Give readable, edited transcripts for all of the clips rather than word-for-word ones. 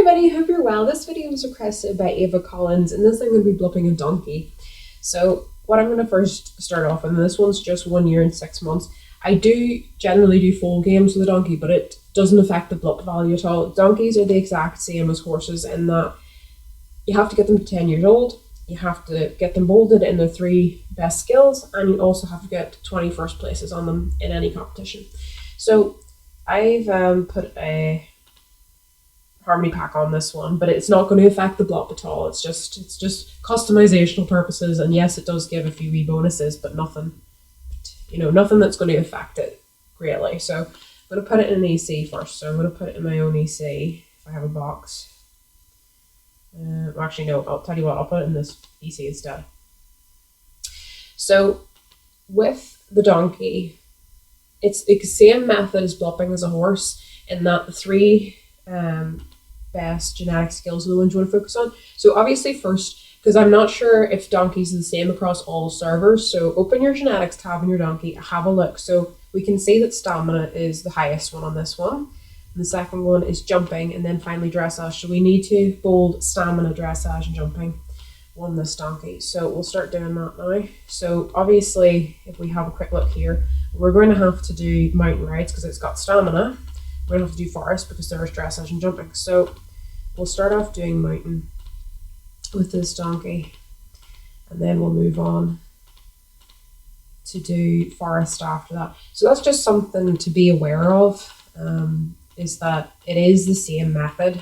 everybody, hope you're well. This video was requested by AvaCollins, and this I'm going to be blupping a donkey. So what I'm going to first start off with, and this one's just 1 year and 6 months. I do generally do full games with a donkey, but it doesn't affect the blup value at all. Donkeys are the exact same as horses in that you have to get them to 10 years old, you have to get them bolded in their 3 best skills, and you also have to get 20 first places on them in any competition. So I've put a harmony pack on this one, but it's not going to affect the blup at all. It's just customizational purposes, and yes, it does give a few wee bonuses, but nothing, nothing that's going to affect it greatly. So I'm going to put it in an EC first. So I'm going to put it in my own EC if I have a box. Actually, no, I'll tell you what, I'll put it in this EC instead. So with the donkey, it's the same method as blupping as a horse in that the 3 best genetic skills are the ones you want to focus on. So obviously first, because I'm not sure if donkeys are the same across all servers, so open your genetics tab in your donkey, have a look. So we can see that stamina is the highest one on this one. And the second one is jumping, and then finally dressage. So we need to bold stamina, dressage, and jumping on this donkey. So we'll start doing that now. So obviously, if we have a quick look here, we're going to have to do mountain rides because it's got stamina. We're going to have to do forest because there's dressage and jumping. So we'll start off doing mountain with this donkey, and then we'll move on to do forest after that. So that's just something to be aware of. Is that it is the same method.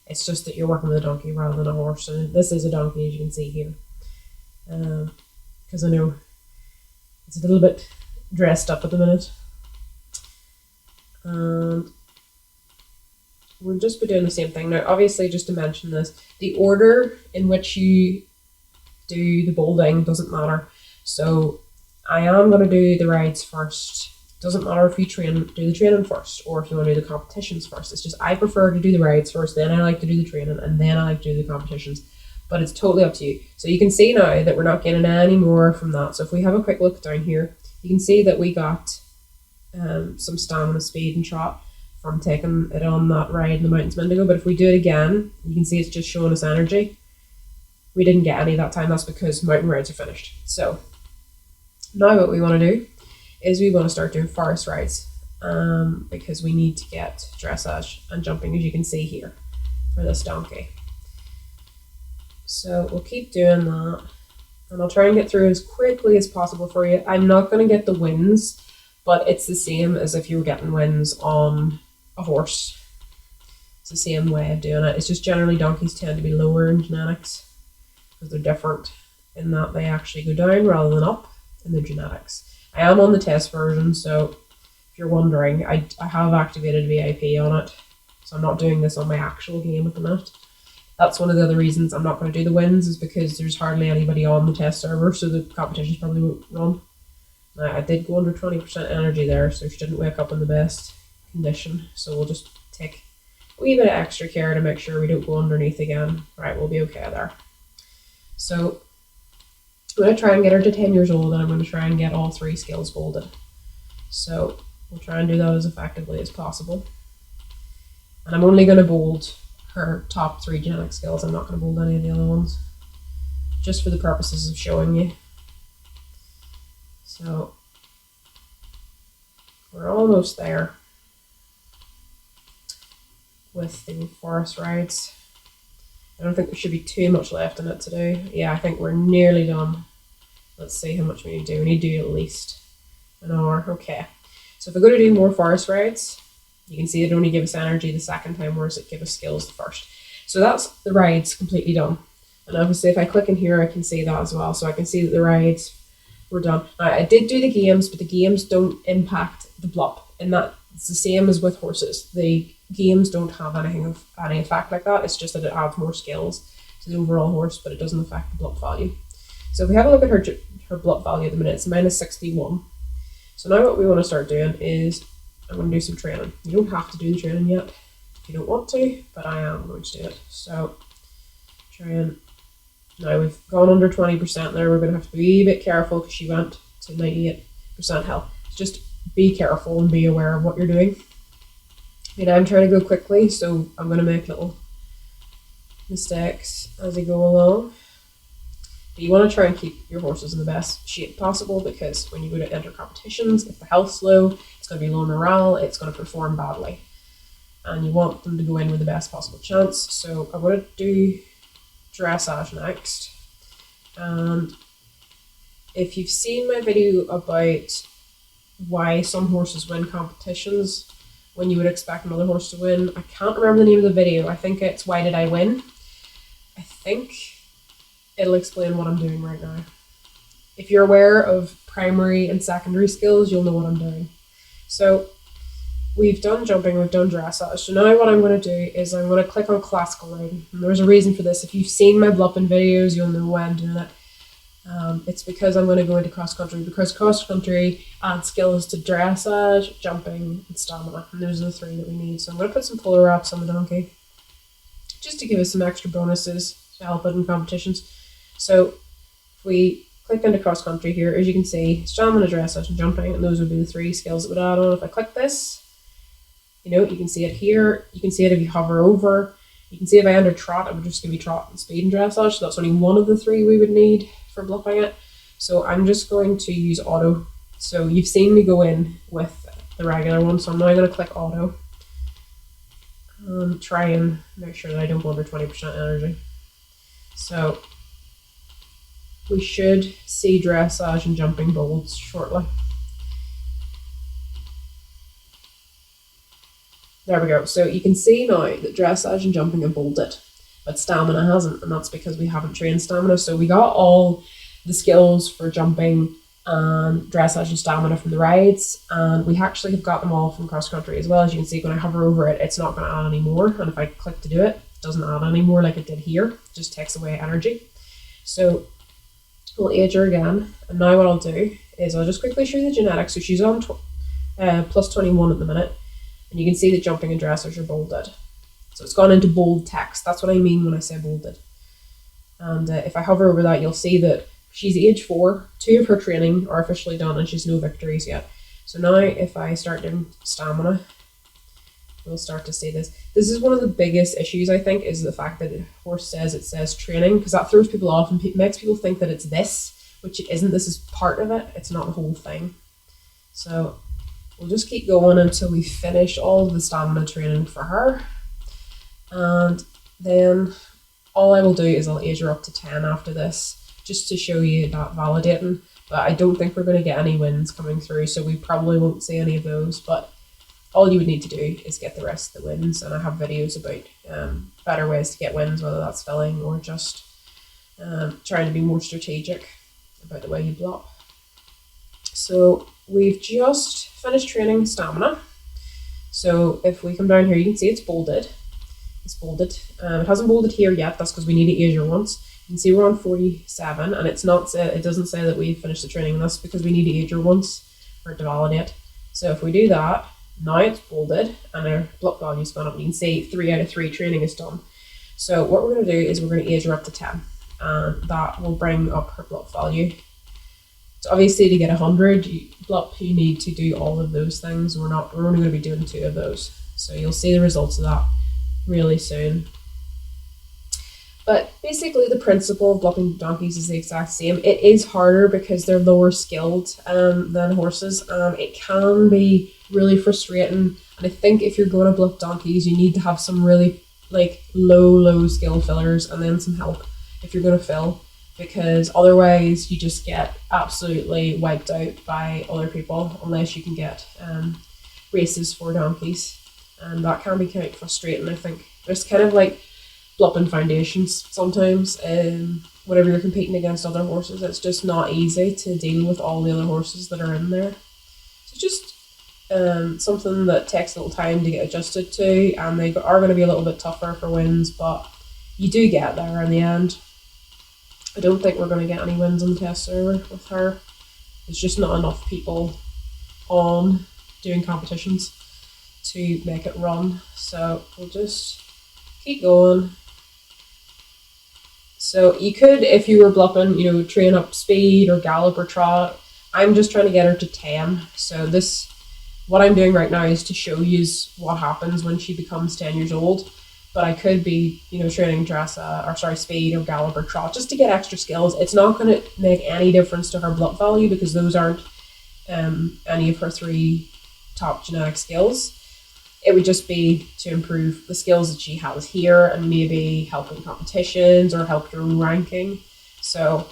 It's just that you're working with a donkey rather than a horse. And this is a donkey, as you can see here. Because I know it's a little bit dressed up at the minute. And we'll just be doing the same thing. Now, obviously, just to mention this, the order in which you do the bolding doesn't matter. So I am going to do the rides first. Doesn't matter if you do the training first or if you want to do the competitions first. It's just I prefer to do the rides first, then I like to do the training, and then I like to do the competitions. But it's totally up to you. So you can see now that we're not getting any more from that. So if we have a quick look down here, you can see that we got some stamina, speed, and trot from taking it on that ride in the mountains a minute ago. But if we do it again, you can see it's just showing us energy. We didn't get any that time. That's because mountain rides are finished. So now what we want to do is we want to start doing forest rides because we need to get dressage and jumping, as you can see here, for this donkey. So we'll keep doing that, and I'll try and get through as quickly as possible for you. I'm not going to get the wins, but it's the same as if you were getting wins on a horse. It's the same way of doing it. It's just generally donkeys tend to be lower in genetics because they're different in that they actually go down rather than up in the genetics. I am on the test version, so if you're wondering, I have activated VIP on it, so I'm not doing this on my actual game at the minute. That's one of the other reasons I'm not going to do the wins, is because there's hardly anybody on the test server, so the competitions probably won't run. Now, I did go under 20% energy there, so she didn't wake up in the best condition, so we'll just take a wee bit of extra care to make sure we don't go underneath again. Right, we'll be okay there. So I'm going to try and get her to 10 years old, and I'm going to try and get all 3 skills bolded. So we'll try and do that as effectively as possible. And I'm only going to bold her top 3 genetic skills. I'm not going to bold any of the other ones, just for the purposes of showing you. So we're almost there with the forest rides. I don't think there should be too much left in it to do. Yeah, I think we're nearly done. Let's see how much we need to do. We need to do at least an hour. Okay. So if we're going to do more forest rides, you can see it only gives us energy the second time, whereas it gives us skills the first. So that's the rides completely done. And obviously if I click in here, I can see that as well. So I can see that the rides were done. Now, I did do the games, but the games don't impact the blup. And that's the same as with horses. The games don't have any effect like that. It's just that it adds more skills to the overall horse, but it doesn't affect the blup value. So if we have a look at her blup value at the minute, it's minus 61. So now what we want to start doing is I'm going to do some training. You don't have to do the training yet if you don't want to, but I am going to do it. So train. Now we've gone under 20% there. We're going to have to be a bit careful because she went to 98% health. Just be careful and be aware of what you're doing. I mean, I'm trying to go quickly, so I'm going to make little mistakes as they go along. But you want to try and keep your horses in the best shape possible, because when you go to enter competitions, if the health's low, it's going to be low morale, it's going to perform badly. And you want them to go in with the best possible chance. So I'm going to do dressage next. And if you've seen my video about why some horses win competitions when you would expect another horse to win, I can't remember the name of the video. I think it's Why Did I Win? I think it'll explain what I'm doing right now. If you're aware of primary and secondary skills, you'll know what I'm doing. So we've done jumping, we've done dressage. So now what I'm going to do is I'm going to click on classical riding. And there's a reason for this. If you've seen my Blupping videos, you'll know why I'm doing it. It's because I'm going to go into cross country, because cross country adds skills to dressage, jumping, and stamina. And those are the three that we need. So I'm going to put some polar wraps on the donkey, just to give us some extra bonuses to help it in competitions. So if we click into cross country here, as you can see, stamina, dressage, and jumping, and those would be the three skills that would add on. If I click this, you can see it here. You can see it if you hover over. You can see if I enter trot, it would just give me trot and speed and dressage. So that's only one of the three we would need for bluffing it. So I'm just going to use auto. So you've seen me go in with the regular one, so I'm now going to click auto. Try and make sure that I don't go under 20% energy. So we should see dressage and jumping bolds shortly. There we go. So you can see now that dressage and jumping are bolded, but stamina hasn't, and that's because we haven't trained stamina. So we got all the skills for jumping and dressage and stamina from the rides, and we actually have got them all from cross country as well. As you can see, when I hover over it, it's not going to add any more, and if I click to do it, it doesn't add any more like it did here. It just takes away energy. So we'll age her again, and now what I'll do is I'll just quickly show you the genetics. So she's on plus 21 at the minute, and you can see that jumping and dressage are bolded. So it's gone into bold text. That's what I mean when I say bolded. And if I hover over that, you'll see that she's age 4. 2 of her training are officially done, and she's no victories yet. So now if I start doing stamina, we'll start to see this. This is one of the biggest issues, I think, is the fact that the horse says it says training, because that throws people off and makes people think that it's this, which it isn't. This is part of it. It's not the whole thing. So we'll just keep going until we finish all the stamina training for her. And then all I will do is I'll age her up to 10 after this, just to show you that validating. But I don't think we're going to get any wins coming through, so we probably won't see any of those. But all you would need to do is get the rest of the wins, and I have videos about better ways to get wins, whether that's filling or just trying to be more strategic about the way you blup. So we've just finished training stamina. So if we come down here, you can see it's bolded. It's bolded. It hasn't bolded here yet. That's because we need to age her once. You can see we're on 47, and it's not. It doesn't say that we've finished the training. That's because we need to age her once for it to validate. So if we do that, now it's bolded, and our blup value's gone up. You can see 3 out of 3 training is done. So what we're going to do is we're going to age her up to 10, and that will bring up her blup value. So obviously to get 100 blup, you need to do all of those things. We're only going to be doing 2 of those. So you'll see the results of that really soon. But basically the principle of blupping donkeys is the exact same. It is harder because they're lower skilled than horses, and it can be really frustrating. And I think if you're going to blup donkeys, you need to have some really low skill fillers, and then some help if you're going to fill, because otherwise you just get absolutely wiped out by other people unless you can get races for donkeys, and that can be quite frustrating. I think there's kind of like blupping foundations sometimes, whenever you're competing against other horses, it's just not easy to deal with all the other horses that are in there. So just something that takes a little time to get adjusted to, and they are going to be a little bit tougher for wins, but you do get there in the end. I don't think we're going to get any wins on the test server with her. There's just not enough people on doing competitions to make it run, so we'll just keep going. So you could, if you were blupping, train up speed or gallop or trot. I'm just trying to get her to 10. So what I'm doing right now is to show you what happens when she becomes 10 years old. but I could be, training speed or gallop or trot just to get extra skills. It's not going to make any difference to her Blup value because those aren't any of her 3 top genetic skills. It would just be to improve the skills that she has here and maybe help in competitions or help your own ranking. So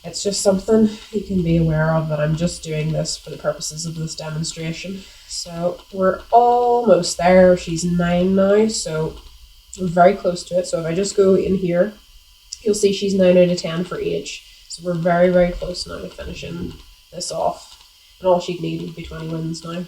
it's just something you can be aware of, that I'm just doing this for the purposes of this demonstration. So we're almost there. She's 9 now, so we're very close to it. So if I just go in here, you'll see she's 9 out of 10 for age. So we're very, very close now to finishing this off. And all she'd need would be 20 wins now.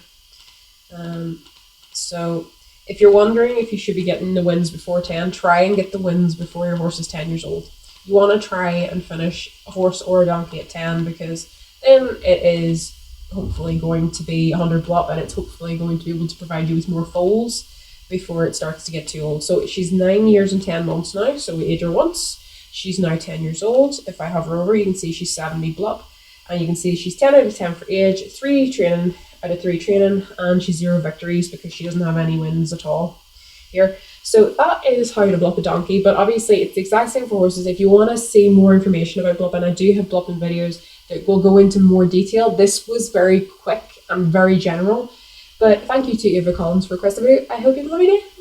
So if you're wondering if you should be getting the wins before 10, try and get the wins before your horse is 10 years old. You want to try and finish a horse or a donkey at 10, because then it is hopefully going to be 100 Blup, and it's hopefully going to be able to provide you with more foals before it starts to get too old. So she's 9 years and 10 months now, so we age her once. She's now 10 years old. If I hover over, you can see she's 70 Blup, and you can see she's 10 out of 10 for age, 3 training out of 3 training, and she's 0 victories because she doesn't have any wins at all here. So that is how to Blup a donkey, but obviously it's the exact same for horses. If you want to see more information about Blup, and I do have Blupping videos that will go into more detail. This was very quick and very general, but thank you to AvaCollins for requesting the video. I hope you have a lovely day.